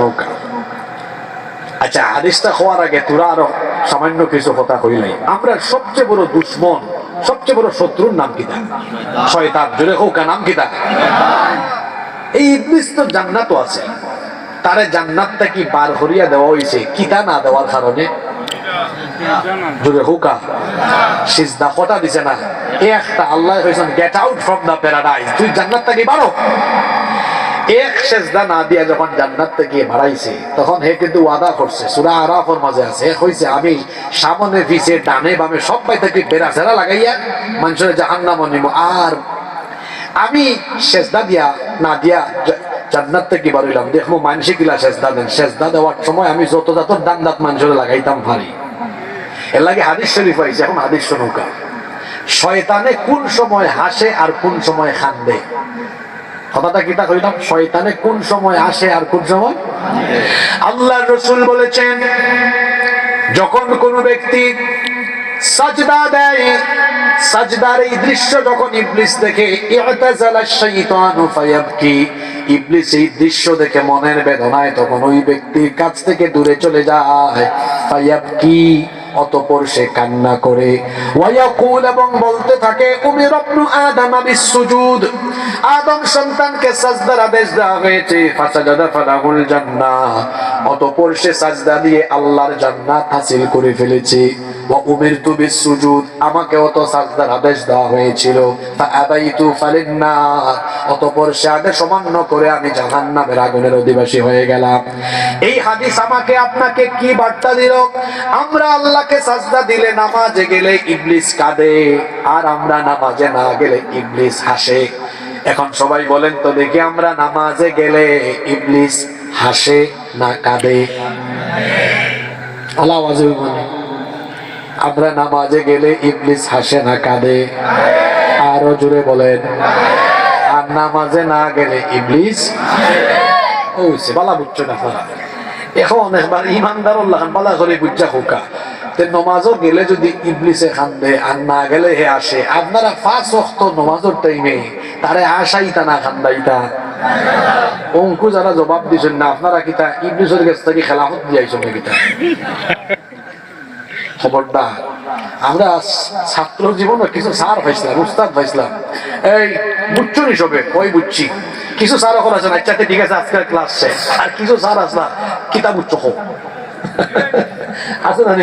নৌকা। আচ্ছা, হাদিসটা হওয়ার আগে তোরা আরো সামান্য কিছু কথা কইলাই। আমরা সবচেয়ে বড় দুশ্মন, সবচেয়ে বড় শত্রুর নাম কিতা? শয়তান। জোরে হোক, নাম কিতা? এই ইবলিস তো জান্নাতও আছে, তারে জান্নাত থেকে বার করিয়া দেওয়া হয়েছে কিতা না দেওয়ার কারণে। জোরে হোক, সিজদা কটা দিছে না? একটা। আল্লাহ কইছেন get out from the paradise, তুই জান্নাত থেকে বারো। এক সেজদা না দিয়া যখন জান্নাত থেকে বাড়াইছে তখন হে কিন্তু ওয়াদা করছে, সূরা আরাফের মাঝে আছে, কইছে আমি সামনে পিছে ডানে বামে সব পাই থেকে বেড়া ছেড়া লাগাইয়া মানুষের জাহান্নামে নিব, আর আমি সেজদা দিয়া না দিয়া জান্নাত থেকে বাড়াইলাম, দেখবো মানুষে কিলা সেজদা দেন। সেজদা দেওয়ার সময় আমি যত যত দান দাঁত মানুষের লাগাইতাম পারি। এর লাগে হাদিস শরীফ আইছে। এখন হাদিস শুনুকা, শয়তানে কোন সময় হাসে আর কোন সময় কান্দে? কথাটা কিটা কইলাম? শয়তানে কোন সময় আসে আর কোন সময়? আল্লাহর রাসূল বলেছেন, যখন কোন ব্যক্তি সাজদা দেয়, সাজদার এই দৃশ্য যখন ইবলিস দেখে, ইআতাযালা শাইতানু ফায়াবকি, ইবলিস এই দৃশ্য দেখে মনের বেদনায় তখন ওই ব্যক্তির কাছ থেকে দূরে চলে যায়। ফায়াবকি, অতঃপর সে কান্না করে। ওয়ায়াকুল, এবং বলতে থাকে, উমিরা ইবনু আদম বিসসুজুদ, আদম সন্তানকে সাজদার আদেশ দেওয়া হয়েছে। ফাসাজাদা ফালাহুল জান্নাহ, অতঃপর সে সাজদা দিয়ে আল্লাহর জান্নাত হাসিল করে ফেলেছে। ওয়া উমিরতু বিসসুজুদ, আমাকেও তো সাজদার আদেশ দেওয়া হয়েছিল। ফাআবাইতু ফালিন্নার, অতঃপর সে আদেশ অমান্য করে আমি জাহান্নামের আগুনের অধিবাসী হয়ে গেলাম। এই হাদিস আমাকে আপনাকে কি বার্তা দিল? আমরা আল্লাহকে সাজদা দিলে, নামাজে গেলে ইবলিস কাঁদে, আর আমরা নামাজে না গেলে ইবলিস হাসে। এখন সবাই বলেন তো দেখি, আমরা নামাজে গেলে ইবলিস হাসে না কাঁদে? আওয়াজে বলেন, আমরা নামাজে গেলে ইবলিস হাসে না কাঁদে? আরো জোরে বলেন। আর নামাজে না গেলে ইবলিস ওইছে। বালা বুঝছো না? এখন একবার ইমানদার বালা করে বুঝা হোকা, নমাজও গেলে যদি ইবলিসে কান্দে আর না গেলে হে আসে, আপনারা 5 ওয়াক্ত নমাজের টাইমে তারে আশাইতা না কান্দাইতা? অঙ্কু যারা জবাব দিচ্ছেন না, আপনারা কিতা ইবলিসের কাছ থেকে খেলাফত দিয়েছেন কিতা? খবরদার। আমরা ছাত্র জীবনে কিছু সার পাইছিলাম, উস্তাদ পাইছিলাম, এই বুঝছো নি সবে? ওই বুঝছি। কিছু স্যার এখন আছেন, আচ্ছা ঠিক আছে আজকের ক্লাস শেষ, আর কিছু স্যার আসলা কিতাব উচ্চ হোক আছে না?